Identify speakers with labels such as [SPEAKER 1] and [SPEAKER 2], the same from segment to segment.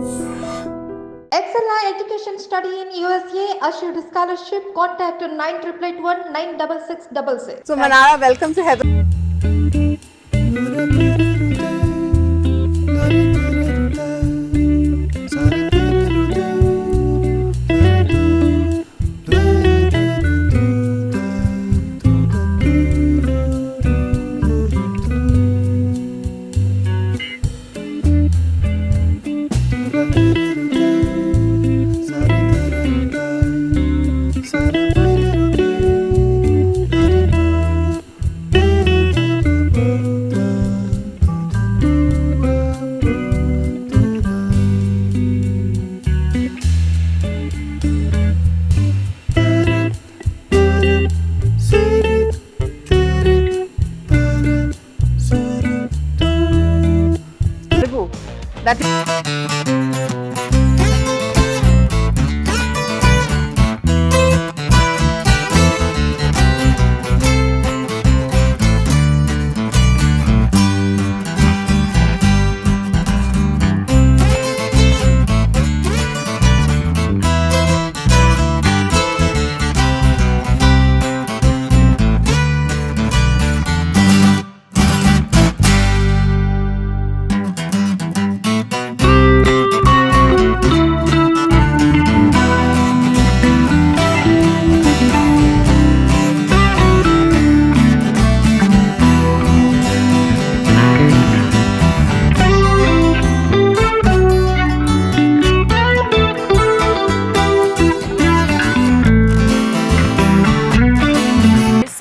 [SPEAKER 1] XLI Education Study in USA assured scholarship. Contact 9881 96666.
[SPEAKER 2] So Mannara, welcome to Hyderabad. Telugu. That is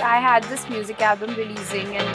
[SPEAKER 3] I had this music album releasing and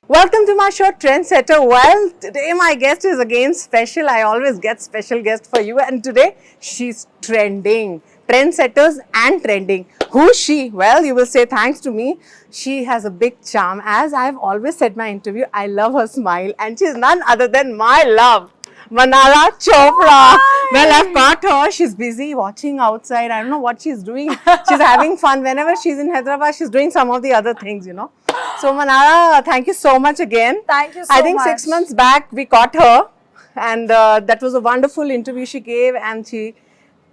[SPEAKER 2] Welcome to my show, Trendsetter. Well, today my guest is again special. I always get special guests for you, and today she's trending. Trendsetters and trending. Who's she? Well, you will say thanks to me. She has a big charm. As I've always said in my interview, I love her smile, and she's none other than my love, Mannara Chopra. Well, I've caught her. She's busy watching outside. I don't know what she's doing. She's having fun. Whenever she's in Hyderabad, she's doing some of the other things, you know. So, Mannara, thank you so much again.
[SPEAKER 3] Thank you so
[SPEAKER 2] I think
[SPEAKER 3] much.
[SPEAKER 2] 6 months back, we caught her. And that was a wonderful interview she gave. And she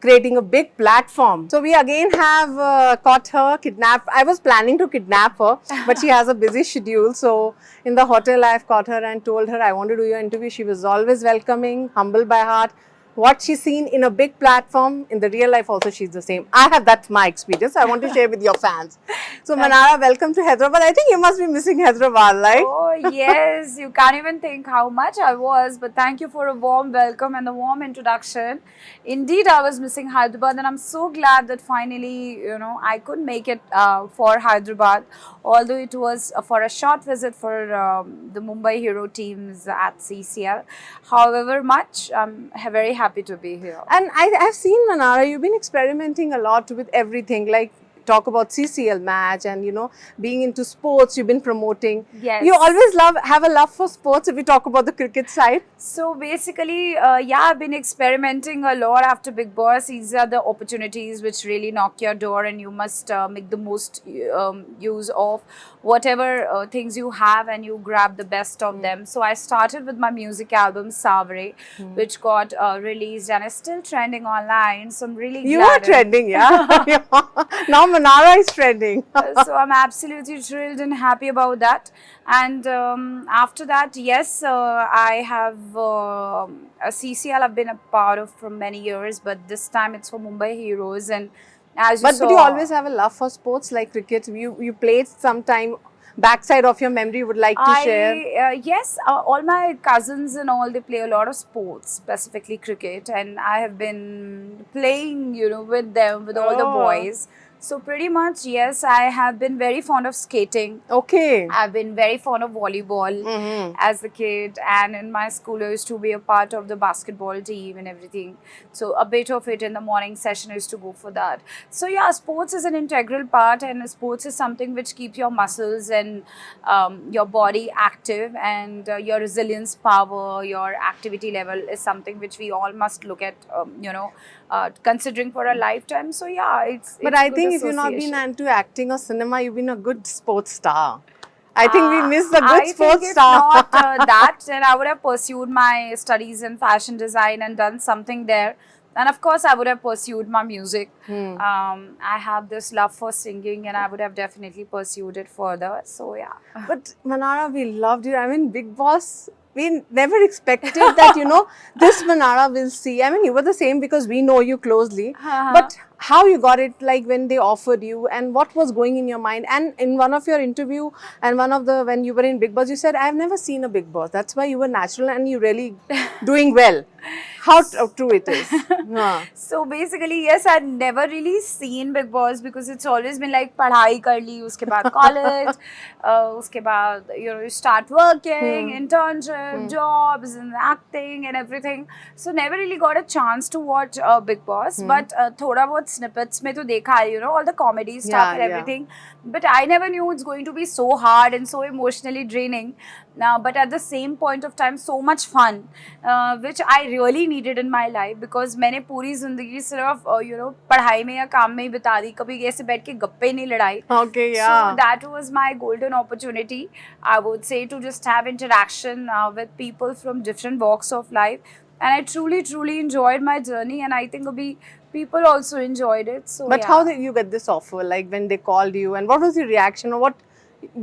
[SPEAKER 2] creating a big platform. So we again have caught her, kidnapped. I was planning to kidnap her, but she has a busy schedule. So in the hotel, I've caught her and told her I want to do your interview. She was always welcoming, humble by heart. What she's seen in a big platform, in the real life also she's the same. I have that's my experience. I want to share with your fans. So Mannara, welcome to Hyderabad. I think you must be missing Hyderabad, right?
[SPEAKER 3] oh yes, you can't even think how much I was, but thank you for a warm welcome and a warm introduction. Indeed, I was missing Hyderabad and I'm so glad that finally, I could make it for Hyderabad, although it was for a short visit for the Mumbai Hero teams at CCL. However much, I'm very happy to be here.
[SPEAKER 2] And I've seen Mannara, you've been experimenting a lot with everything, like talk about CCL match and, being into sports, you've been promoting.
[SPEAKER 3] Yes.
[SPEAKER 2] You always have a love for sports if we talk about the cricket side.
[SPEAKER 3] So basically, I've been experimenting a lot after Bigg Boss. These are the opportunities which really knock your door and you must make the most use of whatever things you have and you grab the best of them. So I started with my music album, Savre, which got released and is still trending online. So I'm really
[SPEAKER 2] You
[SPEAKER 3] glad.
[SPEAKER 2] are trending, yeah. Now Mannara is trending.
[SPEAKER 3] So I'm absolutely thrilled and happy about that. And after that, yes, I have a CCL I've been a part of for many years, but this time it's for Mumbai Heroes. And as you
[SPEAKER 2] But
[SPEAKER 3] saw,
[SPEAKER 2] you always have a love for sports like cricket. You played sometime. Backside of your memory would like to share.
[SPEAKER 3] Yes, all my cousins and all, they play a lot of sports, specifically cricket, and I have been playing, with them, with all the
[SPEAKER 2] Oh.
[SPEAKER 3] boys. So pretty much, yes, I have been very fond of skating.
[SPEAKER 2] Okay.
[SPEAKER 3] I've been very fond of volleyball as a kid, and in my school I used to be a part of the basketball team and everything. So a bit of it in the morning session I used to go for that. So yeah, sports is an integral part, and sports is something which keeps your muscles and your body active, and your resilience power, your activity level is something which we all must look at, considering for a lifetime. So yeah, it's
[SPEAKER 2] But
[SPEAKER 3] it's
[SPEAKER 2] I
[SPEAKER 3] good
[SPEAKER 2] think if you've not been
[SPEAKER 3] association.
[SPEAKER 2] into acting or cinema, you've been a good sports star. I think we missed a good
[SPEAKER 3] I think
[SPEAKER 2] sports
[SPEAKER 3] if
[SPEAKER 2] star.
[SPEAKER 3] not that, then I would have pursued my studies in fashion design and done something there. And of course, I would have pursued my music. I have this love for singing, and I would have definitely pursued it further. So yeah.
[SPEAKER 2] But Mannara, we loved you. I mean, Bigg Boss, we never expected that, this Mannara will see. I mean, you were the same because we know you closely. But how you got it, like when they offered you and what was going in your mind? And in one of your interview and when you were in Bigg Boss, you said, I've never seen a Bigg Boss. That's why you were natural and you really doing well. How true it is.
[SPEAKER 3] So basically, yes, I'd never really seen Bigg Boss because it's always been like पढ़ाई कर ली, उसके बाद college, उसके बाद you start working, internship, jobs and acting and everything. So never really got a chance to watch Bigg Boss, but थोड़ा बहुत snippets में तो देखा है, all the comedy stuff and everything. But I never knew it's going to be so hard and so emotionally draining. But at the same point of time, so much fun, which I really needed in my life because मैंने पूरी जिंदगी सिर्फ पढ़ाई में या काम में ही बिता दी, कभी ऐसे बैठ के गप्पे नहीं लड़ाई.
[SPEAKER 2] Okay, yeah.
[SPEAKER 3] So that was my golden opportunity, I would say, to just have interaction with people from different walks of life. And I truly enjoyed my journey, and I think people also enjoyed it. So
[SPEAKER 2] But
[SPEAKER 3] yeah.
[SPEAKER 2] how did you get this offer? Like when they called you, and what was your reaction, or what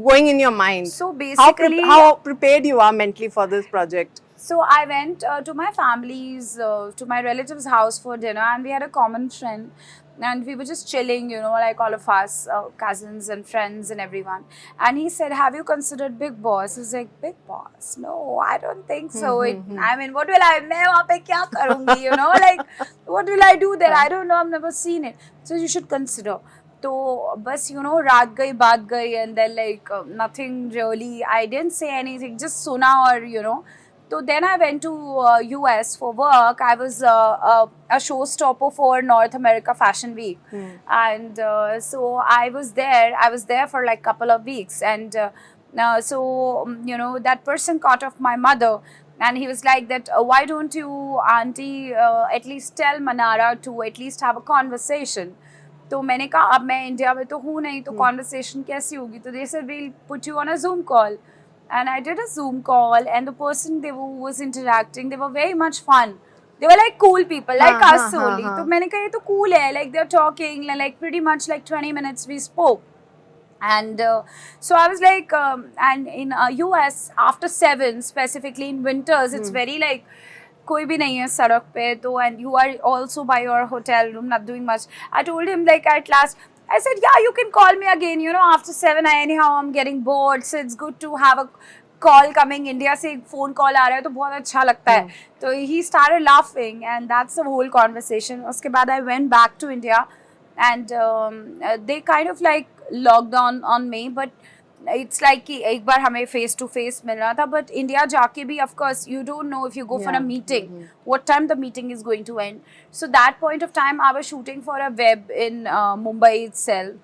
[SPEAKER 2] going in your mind?
[SPEAKER 3] So basically,
[SPEAKER 2] how prepared you are mentally for this project?
[SPEAKER 3] So I went to my family's, to my relative's house for dinner, and we had a common friend, and we were just chilling, like all of us, cousins and friends and everyone. And he said, "Have you considered Bigg Boss?" I was like, "Bigg Boss? No, I don't think so. I mean, what will मैं वहाँ पे क्या करूँगी? Like, what will I do there? I don't know. I've never seen it. So you should consider." तो बस रात गई बात गई, and then like nothing really. I didn't say anything, just सुना और So then I went to US for work. I was a showstopper for North America Fashion Week, and so I was there. I was there for like a couple of weeks, and so that person caught off my mother, and he was like that. Why don't you, auntie, at least tell Mannara to at least have a conversation? तो मैंने कहा अब मैं India में तो हूँ नहीं, तो कॉन्वर्सेशन कैसी होगी? तो they said we'll put you on a Zoom call. And I did a Zoom call, and the person who was interacting, they were very much fun. They were like cool people, like us only. So मैंने कहा ये तो cool है, like they're talking, like pretty much like 20 minutes we spoke. And so I was like, and in US after 7, specifically in winters, it's very like कोई भी नहीं है सड़क पे तो, and you are also by your hotel room, not doing much. I told him like at last, I said, yeah, you can call me again, after 7, anyhow I'm getting bored, so it's good to have a call coming. India से एक phone call आ रहा है तो बहुत अच्छा लगता है. तो he started laughing, and that's the whole conversation. उसके बाद I went back to India, and they kind of like locked on me, but it's like कि एक बार हमें face to face मिलना था, but India जाके भी of course you don't know if you go for a meeting what time the meeting is going to end. So that point of time I was shooting for a web in Mumbai itself,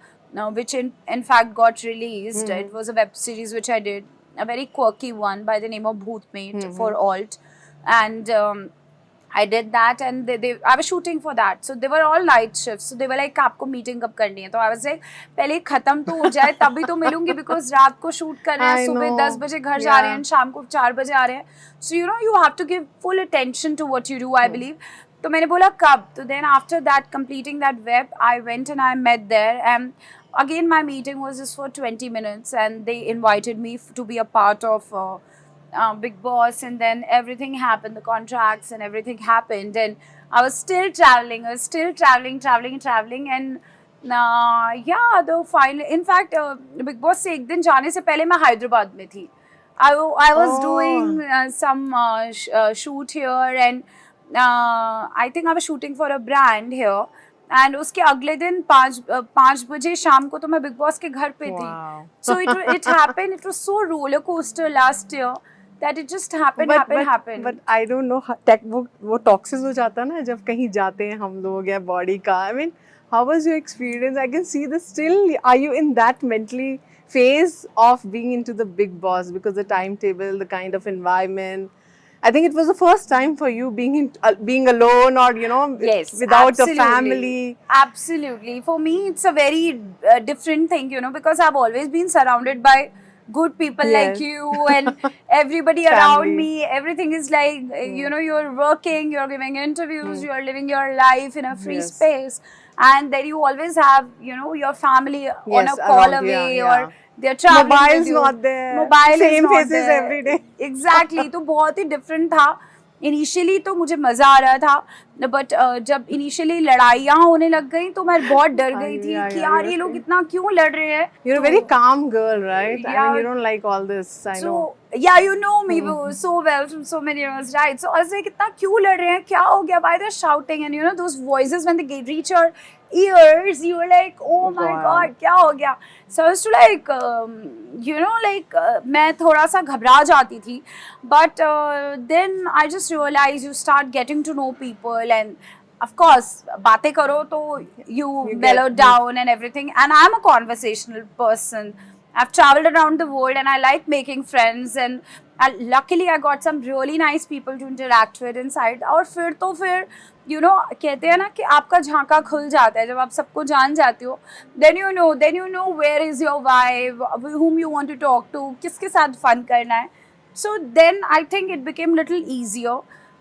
[SPEAKER 3] which in fact got released. It was a web series which I did, a very quirky one by the name of Bhootmate for alt, and I did that, and I was shooting for that. So they were all night shifts. So they were like, आपको meeting कब करनी है? तो I was like, पहले खत्म तो हो जाए तभी तो मिलूंगी, because रात को shoot कर रहे हैं, सुबह 10 बजे घर जा रहे हैं, शाम को 4 बजे आ रहे हैं. So you have to give full attention to what you do, I believe. तो मैंने बोला कब? तो then after that, completing that web, I went and I met there, and again my meeting was just for 20 minutes, and they invited me to be a part of Bigg Boss, and then everything happened, the contracts and everything happened, and I was still traveling, and yeah, the final, in fact, Bigg Boss से एक दिन जाने से पहले मैं हैदराबाद में थी. I was doing some shoot here, and I think I was shooting for a brand here, and उसके अगले दिन 5 बजे शाम को तो मैं बिग बॉस के घर पे थी. So it happened. It was so roller coaster last year that it just happened.
[SPEAKER 2] But I don't know, वो toxic हो जाता ना जब कहीं जाते हैं हम लोग या body का. I mean, how was your experience? I can see this still. Are you in that mentally phase of being into the Bigg Boss, because the timetable, the kind of environment? I think it was the first time for you being alone or,
[SPEAKER 3] Yes,
[SPEAKER 2] without
[SPEAKER 3] absolutely.
[SPEAKER 2] a family.
[SPEAKER 3] Absolutely. For me, it's a very different thing, because I've always been surrounded by good people like
[SPEAKER 2] Yes.
[SPEAKER 3] you and everybody around
[SPEAKER 2] Family.
[SPEAKER 3] me. Everything is like, you're working, you're giving interviews, you're living your life in a free
[SPEAKER 2] Yes.
[SPEAKER 3] space. And then you always have, your family on
[SPEAKER 2] Yes,
[SPEAKER 3] a call
[SPEAKER 2] around, yeah,
[SPEAKER 3] away
[SPEAKER 2] yeah.
[SPEAKER 3] or they're traveling
[SPEAKER 2] Mobile's
[SPEAKER 3] with you.
[SPEAKER 2] not there.
[SPEAKER 3] Mobile is
[SPEAKER 2] Same
[SPEAKER 3] not
[SPEAKER 2] faces
[SPEAKER 3] there.
[SPEAKER 2] every day.
[SPEAKER 3] Exactly. तो बहुत ही different था. Initially तो मुझे मजा आ रहा था but जब initially लड़ाइयाँ होने लग गई तो मैं बहुत डर गई थी कि यार ये लोग इतना क्यों लड़ रहे हैं.
[SPEAKER 2] You're a very calm girl, right? I
[SPEAKER 3] Yeah.
[SPEAKER 2] mean, you don't like all this. I know.
[SPEAKER 3] So yeah, you know me so well from so many years, right? So I was like, इतना क्यों लड़ रहे हैं? क्या हो गया? Why they're shouting? And those voices when they reach your ears, you were like, oh my God, क्या हो गया? So I was to like, मैं थोड़ा सा घबरा जाती थी. But then I just realized you start getting to know people and of course, बातें करो तो you mellow down and everything. And I'm a conversational person. I've traveled around the world and I like making friends and luckily I got some really nice people to interact with inside. और फिर तो फिर कहते हैं ना कि आपका झांका खुल जाता है जब आप सबको जान जाते हो. then you know where is your vibe, whom you want to talk to, किसके साथ fun करना है. So then I think it became little easier.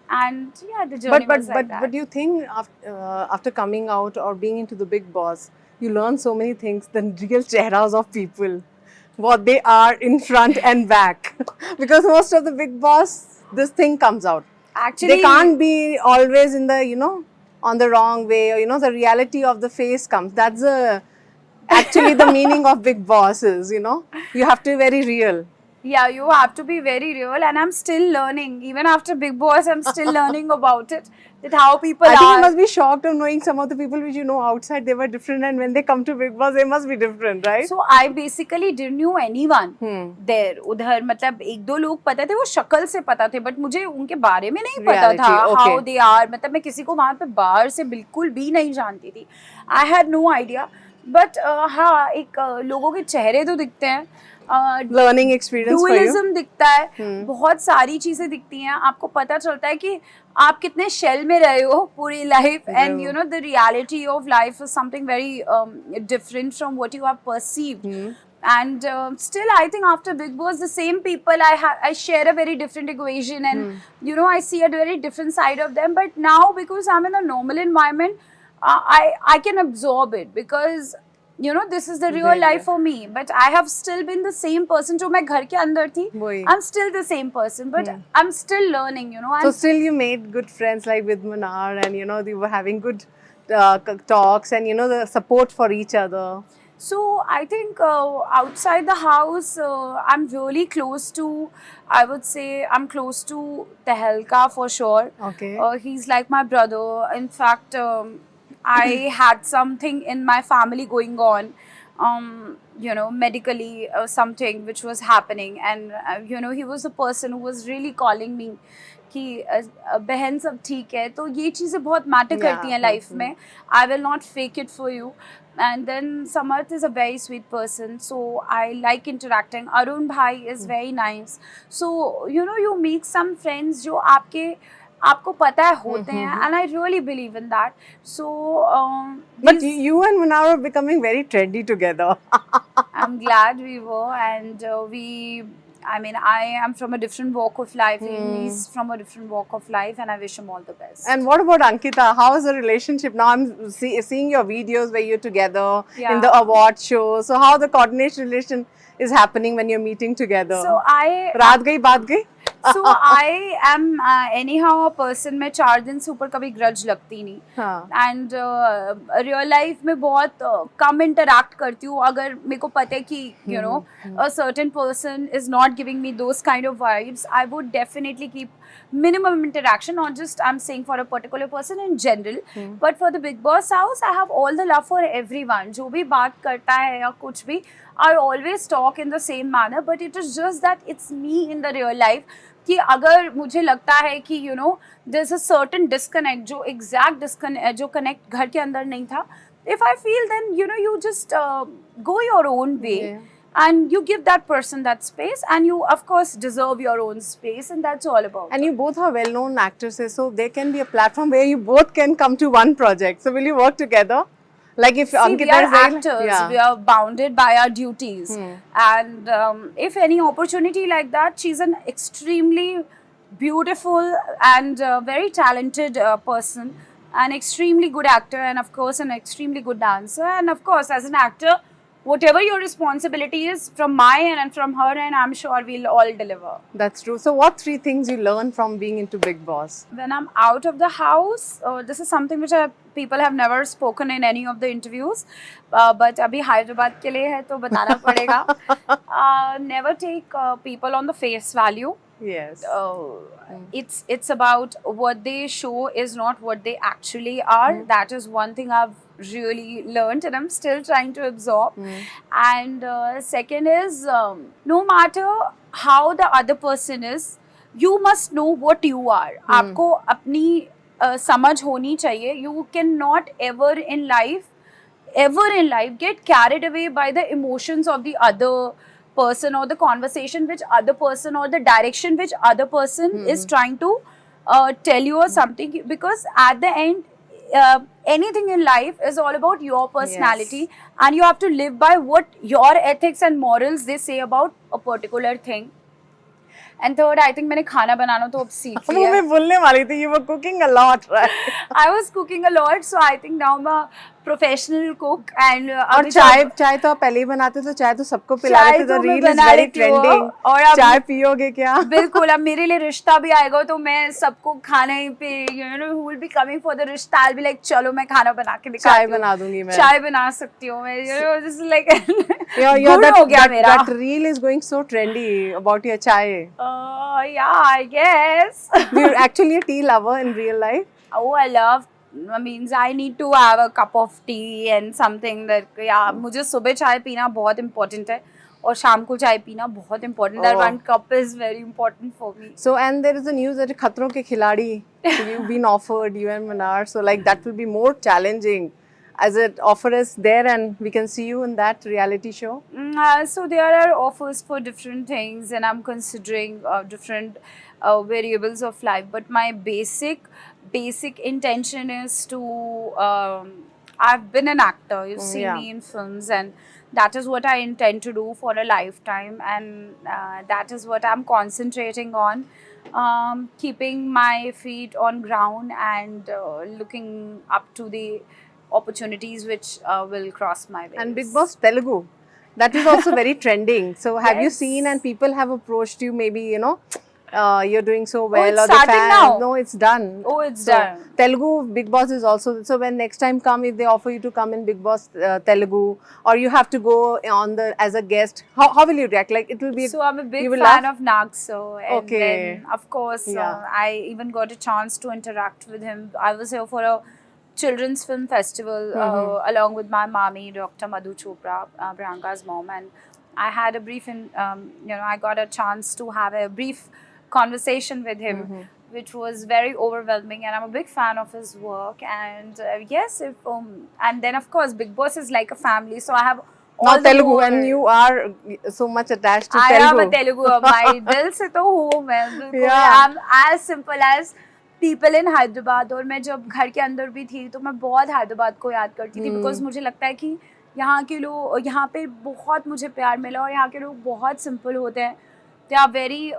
[SPEAKER 3] And yeah, the journey was like that.
[SPEAKER 2] But do you think after coming out or being into the Bigg Boss, you learn so many things, the real chehras of people, what they are in front and back? Because most of the Bigg Boss, this thing comes out.
[SPEAKER 3] Actually,
[SPEAKER 2] they can't be always in the, on the wrong way, or, the reality of the face comes. That's actually the meaning of Bigg Boss is, you have to be very real.
[SPEAKER 3] Yeah, you have to be very real, and I'm still learning. Even after Bigg Boss, I'm still learning about it. That how people
[SPEAKER 2] I think you
[SPEAKER 3] are.
[SPEAKER 2] must be shocked of knowing some of the people which you know outside, they were different, and when they come to Bigg Boss, they must be different, right?
[SPEAKER 3] So I basically didn't know anyone there. उधर मतलब एक दो लोग पता थे, वो शक्ल से पता थे, but मुझे उनके बारे में नहीं पता था.
[SPEAKER 2] Okay.
[SPEAKER 3] How they are. मतलब मैं किसी को वहाँ पे बाहर से बिल्कुल भी नहीं जानती थी. I had no idea. But हाँ, एक लोगों के चेहरे तो दिखते हैं.
[SPEAKER 2] लर्निंग एक्सपीरियंस
[SPEAKER 3] डुअलिज्म दिखता है, बहुत सारी चीजें दिखती हैं. आपको पता चलता है कि आप कितने शेल में रहे हो पूरी life. And the reality of life is something very different from what you have perceived. And still, I think after Bigg Boss, the same people I share a very different equation, and I see a very different side of them. But now, because I'm in a normal environment, I can absorb it because this is the real life for me. But I have still been the same person जो मैं घर के अंदर थी. I'm still the same person, but I'm still learning.
[SPEAKER 2] So still you made good friends like with Mannara, and they were having good talks and the support for each other.
[SPEAKER 3] So I think outside the house, I'm really close to. I would say I'm close to Tehelka for sure.
[SPEAKER 2] Okay.
[SPEAKER 3] He's like my brother. In fact. I had something in my family going on, medically something which was happening, and he was the person who was really calling me कि बहन सब ठीक है. तो ये चीज़ें बहुत matter करती हैं लाइफ में. I will not fake it for you. And then Samarth is a very sweet person, so I like interacting. Arun bhai is very nice. So you make some friends जो आपको पता है होते हैं, and I really believe in that. So
[SPEAKER 2] but you and Mannara are becoming very trendy together.
[SPEAKER 3] I'm glad we were, and I am from a different walk of life. He's from a different walk of life, and I wish him all the best.
[SPEAKER 2] And what about Ankita? How is the relationship now? I'm seeing your videos where you're together in the award show. So how the coordination relation is happening when you're meeting together?
[SPEAKER 3] So
[SPEAKER 2] रात गई बात गई.
[SPEAKER 3] So I am anyhow a person, मैं 4 दिन से ऊपर कभी grudge लगती नहीं. And real life में बहुत कम interact करती हूँ. अगर मेरे को पता है कि a certain person is not giving me those kind of vibes, I would definitely keep minimum interaction. Not just I'm saying for a particular person, in general. But for the Bigg Boss house, I have all the love for everyone. जो भी बात करता है या कुछ भी, I always talk in the same manner. But it is just that it's me in the real life. कि अगर मुझे लगता है कि there's a certain disconnect, जो exact disconnect, जो connect घर के अंदर नहीं था, if I feel, then you just go your own way. and you give that person that space, and you of course deserve your own space, and that's all about
[SPEAKER 2] And you both are well-known actresses, so there can be a platform where you both can come to one project. So will you work together? Like if
[SPEAKER 3] See, we
[SPEAKER 2] Ankita
[SPEAKER 3] are
[SPEAKER 2] is there,
[SPEAKER 3] actors,
[SPEAKER 2] yeah.
[SPEAKER 3] we are bounded by our duties. And if any opportunity like that, she's an extremely beautiful and very talented person, an extremely good actor, and of course, an extremely good dancer. And of course, as an actor, whatever your responsibility is from my end and from her end, I'm sure we'll all deliver.
[SPEAKER 2] That's true. So what 3 things you learn from being into Bigg Boss?
[SPEAKER 3] When I'm out of the house, this is something which people have never spoken in any of the interviews, but abhi Hyderabad ke liye hai to batana padega. Never take people on the face value.
[SPEAKER 2] Yes.
[SPEAKER 3] It's about what they show is not what they actually are. That is one thing I've really learned, and I'm still trying to absorb. And second is, no matter how the other person is, you must know what you are. आपको अपनी समझ होनी चाहिए. You cannot ever in life get carried away by the emotions of the other person, or the conversation which other person, or the direction which other person is trying to tell you or something, because at the end anything in life is all about your personality, and you have to live by what your ethics and morals they say about a particular thing. And third, I think मैंने खाना बनाना तो अब सीख लिया.
[SPEAKER 2] मैं बोलने वाली थी, you were cooking a lot, right?
[SPEAKER 3] I was cooking a lot, so I think now I'm a professional cook. And
[SPEAKER 2] और चाय तो आप पहले ही बनाते, तो चाय तो सबको पिलाते थे. The reel is very trending.
[SPEAKER 3] और
[SPEAKER 2] चाय पियोगे क्या?
[SPEAKER 3] बिल्कुल, अब मेरे लिए रिश्ता भी आएगा तो मैं सबको खाने पे, you know, who will be coming for the रिश्ता, I'll be like, चलो मैं खाना बना के दिखाती हूँ.
[SPEAKER 2] चाय बना दूंगी मैं.
[SPEAKER 3] चाय बना सकती हूँ मैं. You know, this is like
[SPEAKER 2] good
[SPEAKER 3] हो गया मेरा.
[SPEAKER 2] That reel is going so trendy about your chai.
[SPEAKER 3] Yeah, I guess.
[SPEAKER 2] You're actually a tea lover in real life.
[SPEAKER 3] Oh, I mean, I need to have a cup of tea and something that, yeah, मुझे सुबह चाय पीना बहुत important है, और शाम को चाय पीना बहुत important. That one cup is very important for me.
[SPEAKER 2] So, and there is a news that खतरों के खिलाड़ी, you've been offered, you and Mannara, so like that will be more challenging. As an offer is there, and we can see you in that reality show.
[SPEAKER 3] So there are offers for different things, and I'm considering different variables of life. But my basic intention is to. I've been an actor. You've seen me in films, and that is what I intend to do for a lifetime, and that is what I'm concentrating on. Keeping my feet on ground and looking up to the opportunities which will cross my way.
[SPEAKER 2] And Bigg Boss Telugu, that is also very trending. So have you seen, and people have approached you, maybe, you know, you're doing so well.
[SPEAKER 3] It's
[SPEAKER 2] or
[SPEAKER 3] starting
[SPEAKER 2] the fans,
[SPEAKER 3] now.
[SPEAKER 2] No, it's done.
[SPEAKER 3] Oh, it's
[SPEAKER 2] so,
[SPEAKER 3] done.
[SPEAKER 2] Telugu Bigg Boss is also, so when next time come, if they offer you to come in Bigg Boss Telugu, or you have to go on as a guest, how will you react? Like it will be.
[SPEAKER 3] So I'm a big fan of Nagso, and then of course I even got a chance to interact with him. I was here for a children's film festival along with my mommy, Dr. Mannara Chopra, Priyanka's mom, and I had a brief, I got a chance to have a brief conversation with him, which was very overwhelming, and I'm a big fan of his work. And and then of course Bigg Boss is like a family, so I have all
[SPEAKER 2] Telugu, and you are so much attached to
[SPEAKER 3] Telugu.
[SPEAKER 2] I
[SPEAKER 3] am a Telugu. My dil se to hu main. I'm as simple as people in Hyderabad. और मैं जब घर के अंदर भी थी तो मैं बहुत हैदराबाद को याद करती थी, because मुझे लगता है कि यहाँ के लोग, यहाँ पे बहुत मुझे प्यार मिला, और यहाँ के लोग बहुत सिंपल होते हैं. They are very,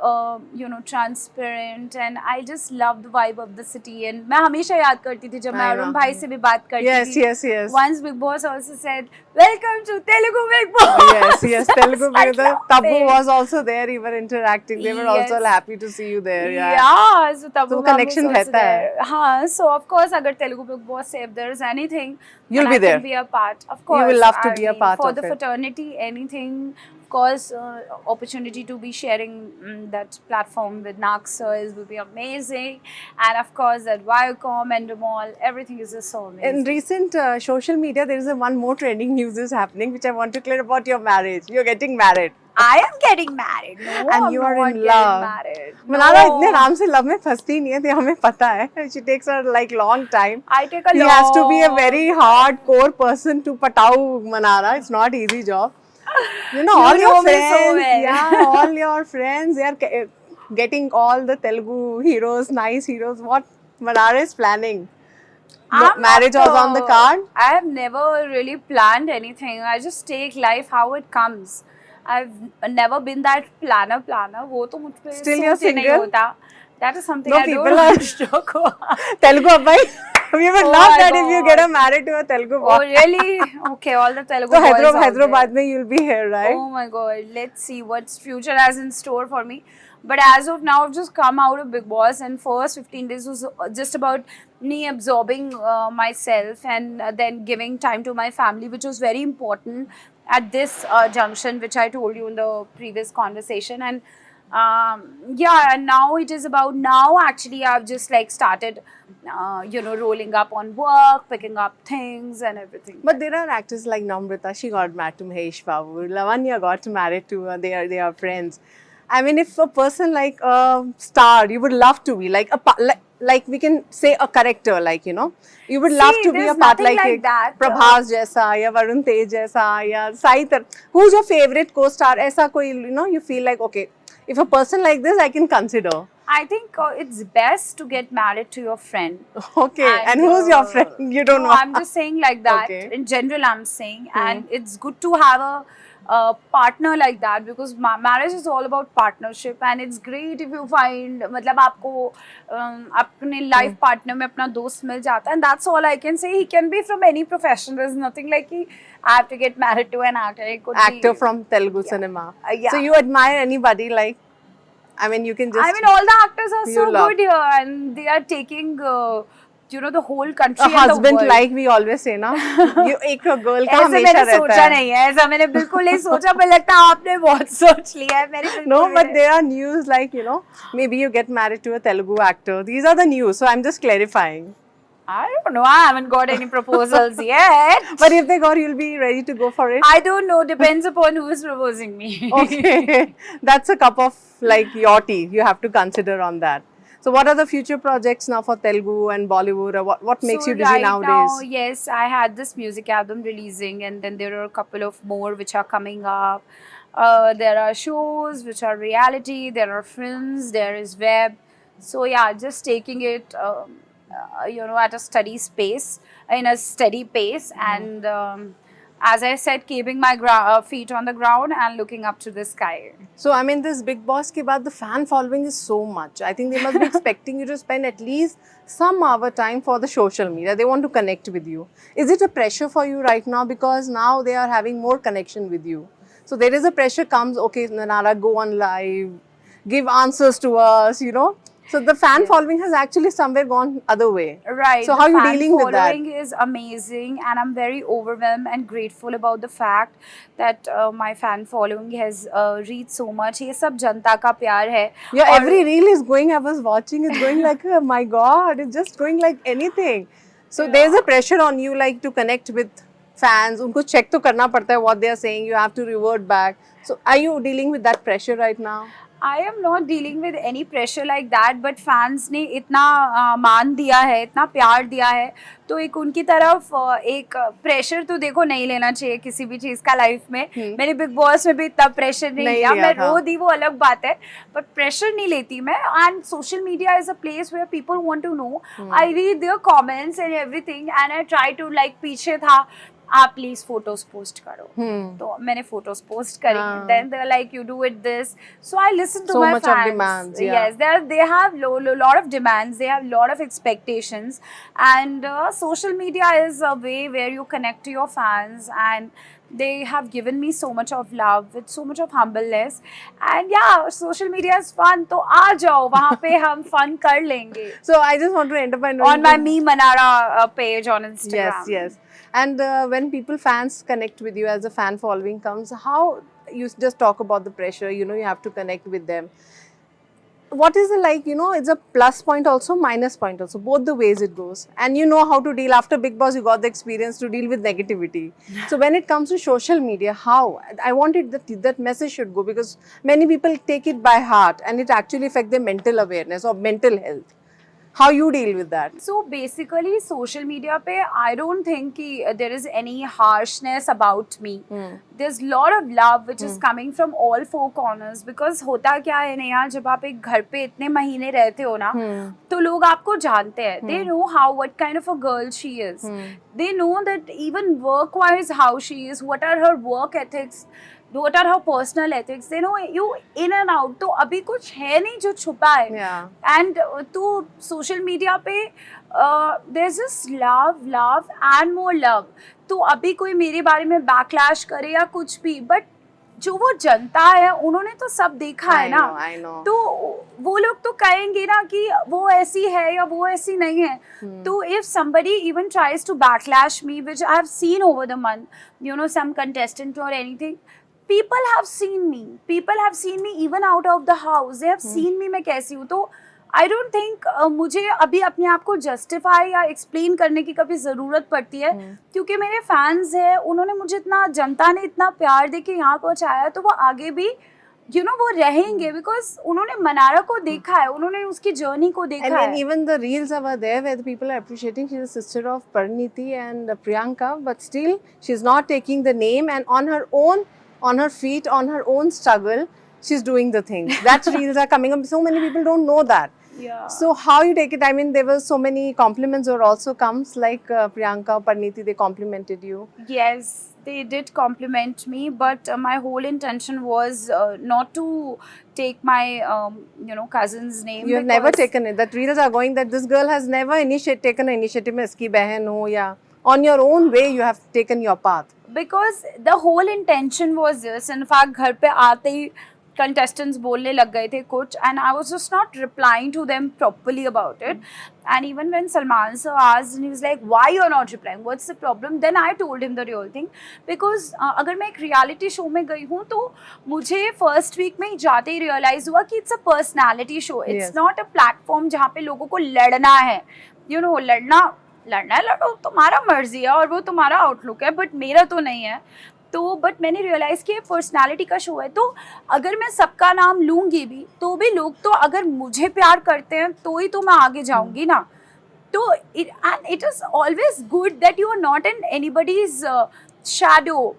[SPEAKER 3] transparent, and I just love the vibe of the city. And मैं हमेशा याद करती थी जब मैं अरुण भाई से भी बात करती थी.
[SPEAKER 2] Yes.
[SPEAKER 3] Once Bigg Boss also said, "Welcome to Telugu Bigg Boss."
[SPEAKER 2] Yes, Telugu Bigg Boss. Tabu was also there. You were interacting. They were also happy to see you there.
[SPEAKER 3] Yeah, so Tabu
[SPEAKER 2] connection रहता है.
[SPEAKER 3] हाँ, so of course अगर Telugu Bigg Boss से if there is anything,
[SPEAKER 2] you'll be there.
[SPEAKER 3] I can be a part. Of course,
[SPEAKER 2] you will love to be a part
[SPEAKER 3] for
[SPEAKER 2] of
[SPEAKER 3] the fraternity. Anything. Of course, opportunity to be sharing that platform with Naxa will be amazing, and of course that Viacom and Mall, everything is just so amazing.
[SPEAKER 2] In recent social media, there is one more trending news is happening, which I want to clear about your marriage. You're getting married.
[SPEAKER 3] I am getting married. No,
[SPEAKER 2] and you are in love.
[SPEAKER 3] Mannara
[SPEAKER 2] इतने आराम से love में फंसती नहीं है, तो हमें पता है. She takes her like long time.
[SPEAKER 3] I take a
[SPEAKER 2] He has to be a very hardcore person to patau Mannara. It's not easy job. You know,
[SPEAKER 3] You
[SPEAKER 2] all your
[SPEAKER 3] know me so
[SPEAKER 2] friends,
[SPEAKER 3] well.
[SPEAKER 2] yeah, all your friends, they are getting all the Telugu heroes, nice heroes. What Mannara is planning? No,
[SPEAKER 3] I'm
[SPEAKER 2] marriage
[SPEAKER 3] not.
[SPEAKER 2] was on the card.
[SPEAKER 3] I have never really planned anything. I just take life how it comes. I've never been that planner. वो तो मुझ पे
[SPEAKER 2] Still you're
[SPEAKER 3] suit ही नहीं
[SPEAKER 2] single?
[SPEAKER 3] होता. That is something
[SPEAKER 2] No,
[SPEAKER 3] I don't
[SPEAKER 2] people are
[SPEAKER 3] want to talk about.
[SPEAKER 2] Telugu abbai. We would
[SPEAKER 3] Oh
[SPEAKER 2] love
[SPEAKER 3] my
[SPEAKER 2] that if you get
[SPEAKER 3] God.
[SPEAKER 2] married to a Telugu
[SPEAKER 3] Oh
[SPEAKER 2] boy.
[SPEAKER 3] really? Okay, all the Telugu
[SPEAKER 2] So
[SPEAKER 3] boys out
[SPEAKER 2] Hyderabad
[SPEAKER 3] there.
[SPEAKER 2] mein you'll be here, right?
[SPEAKER 3] Oh my God. Let's see what's future has in store for me. But as of now, I've just come out of Bigg Boss, and first 15 days was just about me absorbing myself and then giving time to my family, which was very important at this junction, which I told you in the previous conversation. And yeah, and now it is about now actually I've just like started, rolling up on work, picking up things and everything.
[SPEAKER 2] But there are actors like Namrata, she got married to Mahesh Babu. Lavanya got married to, they are friends. I mean, if a person like a star, you would love to be like like we can say a character, like, you know, you would love
[SPEAKER 3] See,
[SPEAKER 2] to be a
[SPEAKER 3] there's
[SPEAKER 2] part
[SPEAKER 3] nothing
[SPEAKER 2] like
[SPEAKER 3] like that.
[SPEAKER 2] Prabhas jaisa, ya Varun Tej jaisa, ya Saitar. Who's your favorite co-star? Aisa koi, you know, you feel like, okay, if a person like this, I can consider.
[SPEAKER 3] I think it's best to get married to your friend.
[SPEAKER 2] Okay, and who's your friend? You don't
[SPEAKER 3] No,
[SPEAKER 2] know.
[SPEAKER 3] I'm just saying like that.
[SPEAKER 2] Okay.
[SPEAKER 3] In general, I'm saying, and it's good to have a partner like that because marriage is all about partnership, and it's great if you find, मतलब आपको अपने life partner में अपना दोस्त मिल जाता, and that's all I can say. He can be from any profession. There's nothing like I have to get married to an actor. It could
[SPEAKER 2] Actor
[SPEAKER 3] be,
[SPEAKER 2] from Telugu cinema.
[SPEAKER 3] yeah.
[SPEAKER 2] So you admire anybody like? I mean, you can just.
[SPEAKER 3] I mean, all the actors are
[SPEAKER 2] You
[SPEAKER 3] so
[SPEAKER 2] love.
[SPEAKER 3] good here, and they are taking, the whole country
[SPEAKER 2] A
[SPEAKER 3] and the
[SPEAKER 2] husband
[SPEAKER 3] world.
[SPEAKER 2] like we always say ना, you एक girl का
[SPEAKER 3] ऐसे
[SPEAKER 2] हमेशा
[SPEAKER 3] मैंने
[SPEAKER 2] रहता
[SPEAKER 3] सोचा
[SPEAKER 2] है.
[SPEAKER 3] नहीं है, ऐसा मैंने बिल्कुल नहीं सोचा, पर लगता है आपने बहुत सोच लिया है. मैंने बिल्कुल
[SPEAKER 2] No,
[SPEAKER 3] भी
[SPEAKER 2] but
[SPEAKER 3] नहीं.
[SPEAKER 2] there are news like, you know, maybe you get married to a Telugu actor. These are the news, so I'm just clarifying.
[SPEAKER 3] I don't know. I haven't got any proposals yet.
[SPEAKER 2] But if they got, you'll be ready to go for it.
[SPEAKER 3] I don't know. Depends upon who is proposing me.
[SPEAKER 2] Okay, that's a cup of like your tea. You have to consider on that. So, what are the future projects now for Telugu and Bollywood? Or what makes
[SPEAKER 3] So
[SPEAKER 2] you busy
[SPEAKER 3] right
[SPEAKER 2] nowadays?
[SPEAKER 3] now, yes, I had this music album releasing, and then there are a couple of more which are coming up. There are shows which are reality. There are films. There is web. So yeah, just taking it, at a steady pace, and as I said, keeping my feet on the ground and looking up to the sky.
[SPEAKER 2] So, I mean, this Bigg Boss ke baad, the fan following is so much. I think they must be expecting you to spend at least some hour time for the social media. They want to connect with you. Is it a pressure for you right now? Because now they are having more connection with you. So, there is a pressure comes, okay, Mannara, go on live, give answers to us, you know. So, the fan following has actually somewhere gone other way.
[SPEAKER 3] Right.
[SPEAKER 2] So, how are you
[SPEAKER 3] fan
[SPEAKER 2] dealing with that?
[SPEAKER 3] following is amazing, and I'm very overwhelmed and grateful about the fact that my fan following has reached so much. ये सब जनता का प्यार है.
[SPEAKER 2] Yeah,
[SPEAKER 3] और-
[SPEAKER 2] every reel is going, I was watching, it's going like, oh my God, it's just going like anything. So there's a pressure on you like to connect with fans. उनको check तो करना पड़ता है what they are saying, you have to revert back. So are you dealing with that pressure right now?
[SPEAKER 3] I am not dealing with any pressure like that, but fans ने इतना मान दिया है, इतना प्यार दिया है, तो एक उनकी तरफ एक प्रेशर तो देखो नहीं लेना चाहिए किसी भी चीज़ का लाइफ में. मैंने बिग बॉस में भी इतना प्रेशर नहीं लिया. मैं रो दी वो अलग बात है, बट प्रेशर नहीं लेती मैं. And social media is a place where people want to know. I read their comments and everything, and I try to like, पीछे था आप प्लीज फोटोज पोस्ट करो, तो मैंने फोटोज पोस्ट करी. Then they are like you do it this, so I listen to my fans. Yes, they have lot of demands, they have lot of expectations, and social media is a way where you connect to your fans, and they have given me so much of love with so much of humbleness, and yeah, social media is fun, तो आ जाओ वहाँ पे हम fun कर लेंगे.
[SPEAKER 2] So I just want to end up by knowing
[SPEAKER 3] On my Me Mannara page on Instagram.
[SPEAKER 2] Yes. And when people, fans connect with you as a fan following comes, how you just talk about the pressure, you know, you have to connect with them. What is it like, you know, it's a plus point also, minus point also, both the ways it goes. And you know how to deal. After Bigg Boss, you got the experience to deal with negativity. So when it comes to social media, how? I wanted that message should go, because many people take it by heart and it actually affects their mental awareness or mental health. how you deal with that?
[SPEAKER 3] So basically, social media pe, I don't think ki, there is any harshness about me. There's a lot of love which is coming from all four corners, because होता क्या है नेहा, जब आप एक घर पे इतने महीने रहते हो ना, तो लोग आपको जानते हैं. They know how, what kind of a girl she is. They know that even work-wise how she is, what are her work ethics, what are her personal ethics. They know you in and out. तो अभी कुछ है नहीं जो छुपा है. And तो social media पे there's just love and more love. तो अभी कोई मेरे बारे में backlash करे या कुछ भी, but जो वो जनता है उन्होंने तो सब देखा है ना.
[SPEAKER 2] I know.
[SPEAKER 3] तो वो लोग तो कहेंगे ना कि वो ऐसी है या वो ऐसी नहीं है. तो if somebody even tries to backlash me, which I have seen over the month, you know, some contestant or anything, people have seen me. People have seen me even out of the house. They have seen me मैं कैसी हूँ. तो I don't think मुझे अभी अपने आप को justify या explain करने की कभी ज़रूरत पड़ती है, क्योंकि मेरे fans हैं, उन्होंने मुझे इतना, जनता ने इतना प्यार दे के यहाँ पहुँचाया, तो वो आगे भी you know वो रहेंगे, because उन्होंने मनारा को देखा है, उन्होंने उसकी journey को देखा है.
[SPEAKER 2] And even the reels over there where the people are appreciating she's a sister of Pariniti and Priyanka, but still she's not taking the name, and on her own, on her feet, on her own struggle, she's doing the things. That reels are coming up. So many people don't know that.
[SPEAKER 3] Yeah.
[SPEAKER 2] So how you take it? I mean, there were so many compliments or also comes like Priyanka, Parniti, they complimented you.
[SPEAKER 3] Yes, they did compliment me, but my whole intention was not to take my you know, cousin's name.
[SPEAKER 2] You have never taken it. That readers are going that this girl has never taken an initiative. मैं इसकी बहन हूँ या on your own way you have taken your path.
[SPEAKER 3] Because the whole intention was this. In fact, घर पे आते ही contestants बोलने लग गए थे कुछ, and I was just not replying to them properly about it. And even when Salman sir asked, and he was like, why you're not replying, what's the problem, then I told him the real thing. Because अगर मैं एक reality show में गई हूँ, तो मुझे first week में ही जाते ही realize हुआ कि it's a personality show. It's not a platform जहाँ पे लोगों को लड़ना है. You know, लड़ना है, लड़ो, तुम्हारा मर्जी है और वो तुम्हारा आउटलुक है, बट मेरा तो नहीं है. तो बट मैंने रियलाइज़ किया पर्सनालिटी का शो है, तो अगर मैं सबका नाम लूँगी भी तो भी लोग तो अगर मुझे प्यार करते हैं तो ही तो मैं आगे जाऊँगी ना. तो it is always good that you are not in anybody's shadow.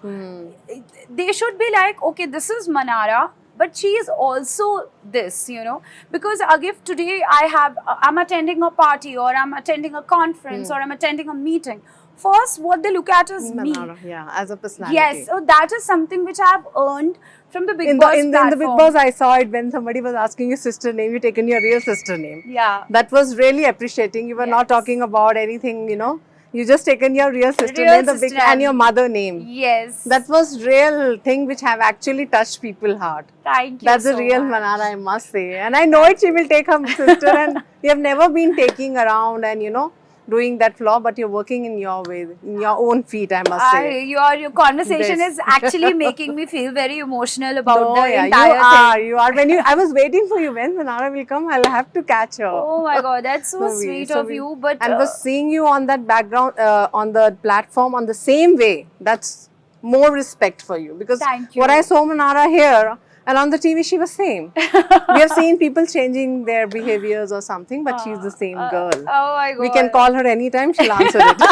[SPEAKER 3] They should be like, okay, this is Mannara, but she is also this, you know, because if today I'm attending a party or I'm attending a conference or I'm attending a meeting, first what they look at is
[SPEAKER 2] Mannara,
[SPEAKER 3] me.
[SPEAKER 2] yeah, as a personality.
[SPEAKER 3] Yes, so that is something which I have earned from the Bigg
[SPEAKER 2] in
[SPEAKER 3] Boss
[SPEAKER 2] the
[SPEAKER 3] platform.
[SPEAKER 2] Bigg Boss, I saw it when somebody was asking your sister name, you taken your real sister name.
[SPEAKER 3] Yeah.
[SPEAKER 2] That was really appreciating. You were not talking about anything, you know. You just taken your real sister name, the Bigg, and your mother name.
[SPEAKER 3] Yes.
[SPEAKER 2] That was real thing which have actually touched people's heart.
[SPEAKER 3] Thank you.
[SPEAKER 2] That's
[SPEAKER 3] so
[SPEAKER 2] a real
[SPEAKER 3] much.
[SPEAKER 2] Mannara, I must say. And I know it, she will take her sister, and you have never been taking around and, you know, doing that flaw, but you're working in your way, in your own feet, I must say.
[SPEAKER 3] Your conversation is actually making me feel very emotional about the
[SPEAKER 2] yeah,
[SPEAKER 3] entire thing.
[SPEAKER 2] You are. When I was waiting for you. When Mannara will come, I'll have to catch her.
[SPEAKER 3] Oh my God, that's so sweet of you. But
[SPEAKER 2] and was seeing you on that background, on the platform, on the same way. That's more respect for you, because
[SPEAKER 3] thank you.
[SPEAKER 2] What I saw Mannara here. And on the TV, she was same. We have seen people changing their behaviors or something, but she's the same girl.
[SPEAKER 3] Oh my God.
[SPEAKER 2] We can call her anytime, she'll answer it.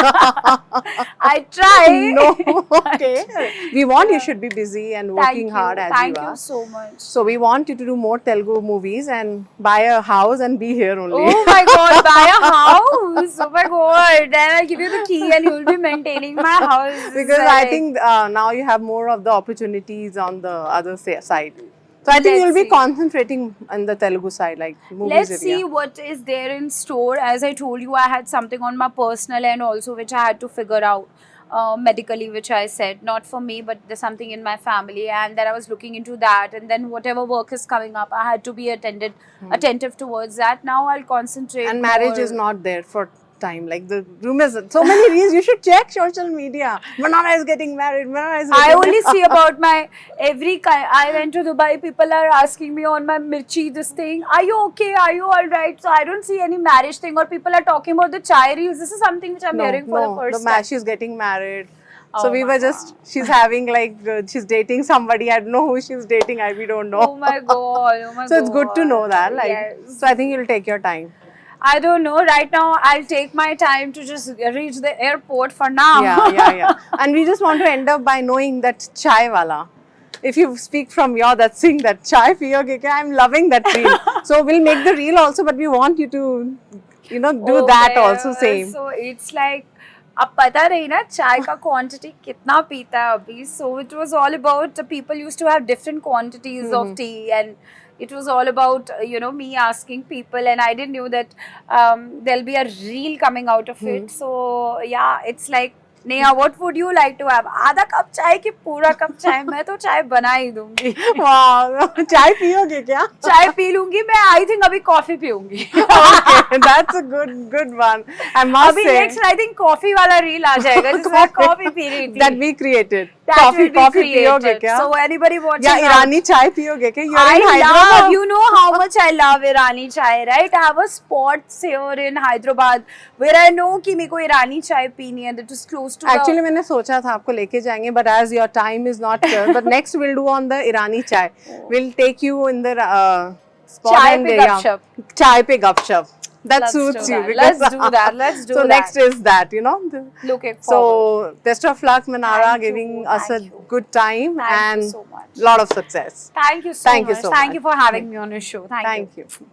[SPEAKER 3] I try.
[SPEAKER 2] No, okay. We want you should be busy and working hard as you are.
[SPEAKER 3] Thank you so much.
[SPEAKER 2] So we want you to do more Telugu movies and buy a house and be here only.
[SPEAKER 3] Oh my God, buy a house. Oh my God. Then I'll give you the key and you'll be maintaining my house.
[SPEAKER 2] Because I think now you have more of the opportunities on the other side. So I think you'll be concentrating on the Telugu side, like movies.
[SPEAKER 3] Let's see what is there in store. As I told you, I had something on my personal end also, which I had to figure out medically, which I said, not for me, but there's something in my family, and then I was looking into that. And then whatever work is coming up, I had to be attentive towards that. Now I'll concentrate.
[SPEAKER 2] And marriage is not there for time, like the rumors, so many reasons. You should check social media. Mannara is getting married.
[SPEAKER 3] I only see about my I went to Dubai, people are asking me on my mirchi this thing, are you okay, are you alright? So I don't see any marriage thing, or people are talking about the chai reels. This is something which I'm hearing for the first time.
[SPEAKER 2] She's getting married. So we were just, she's having like, she's dating somebody. I don't know who she's dating. We don't know.
[SPEAKER 3] Oh my God.
[SPEAKER 2] So it's good to know that. Like, so I think you'll take your time.
[SPEAKER 3] I don't know. Right now, I'll take my time to just reach the airport for now.
[SPEAKER 2] Yeah. And we just want to end up by knowing that chai wala. If you speak from your that sing that chai piyoge kya, I'm loving that reel. So we'll make the reel also, but we want you to, do
[SPEAKER 3] Oh,
[SPEAKER 2] that
[SPEAKER 3] well,
[SPEAKER 2] also same.
[SPEAKER 3] So it's like अब पता नहीं ना चाय का quantity कितना पीता है अभी. So it was all about people used to have different quantities of tea, and it was all about me asking people, and I didn't know that there'll be a reel coming out of it. So yeah, it's like, Neha, what would you like to have? आधा cup चाय की पूरा cup चाय? मैं तो चाय बना ही दूंगी.
[SPEAKER 2] Wow, chai piyoge kya?
[SPEAKER 3] चाय पी लूंगी मैं. I think अभी coffee पीऊंगी.
[SPEAKER 2] Okay, that's a good one. I must
[SPEAKER 3] अभी
[SPEAKER 2] say
[SPEAKER 3] next I think coffee वाला रील आ जाएगा जिसमें कॉफी पी रही थी.
[SPEAKER 2] that we created.
[SPEAKER 3] That will be
[SPEAKER 2] Coffee
[SPEAKER 3] created.
[SPEAKER 2] piyoge kya?
[SPEAKER 3] So anybody watching,
[SPEAKER 2] Yeah, Irani chai piyoge kya? You're in
[SPEAKER 3] I
[SPEAKER 2] Hyderabad.
[SPEAKER 3] love, you know how much I love Irani chai, right? I have a spot here in Hyderabad where I know कि मेरे को Irani chai पीनी है. That is close to
[SPEAKER 2] Actually, मैंने सोचा था आपको लेके जाएंगे, but as your time is not here, but next we'll do on the Irani chai. We'll take you in the spot
[SPEAKER 3] Chai
[SPEAKER 2] and
[SPEAKER 3] pe gupshup.
[SPEAKER 2] Chai pe gupshup. That
[SPEAKER 3] Let's
[SPEAKER 2] suits
[SPEAKER 3] do
[SPEAKER 2] you.
[SPEAKER 3] that.
[SPEAKER 2] because-
[SPEAKER 3] Let's do that. Let's do
[SPEAKER 2] so
[SPEAKER 3] that.
[SPEAKER 2] next is that,
[SPEAKER 3] looking forward.
[SPEAKER 2] So best of luck, Mannara,
[SPEAKER 3] Thank you.
[SPEAKER 2] giving us a
[SPEAKER 3] Thank you.
[SPEAKER 2] good time
[SPEAKER 3] Thank you
[SPEAKER 2] and
[SPEAKER 3] so much.
[SPEAKER 2] lot of success.
[SPEAKER 3] Thank you so
[SPEAKER 2] Thank you
[SPEAKER 3] much.
[SPEAKER 2] so
[SPEAKER 3] Thank
[SPEAKER 2] much.
[SPEAKER 3] you for having me on your show. Thank you.
[SPEAKER 2] Thank you.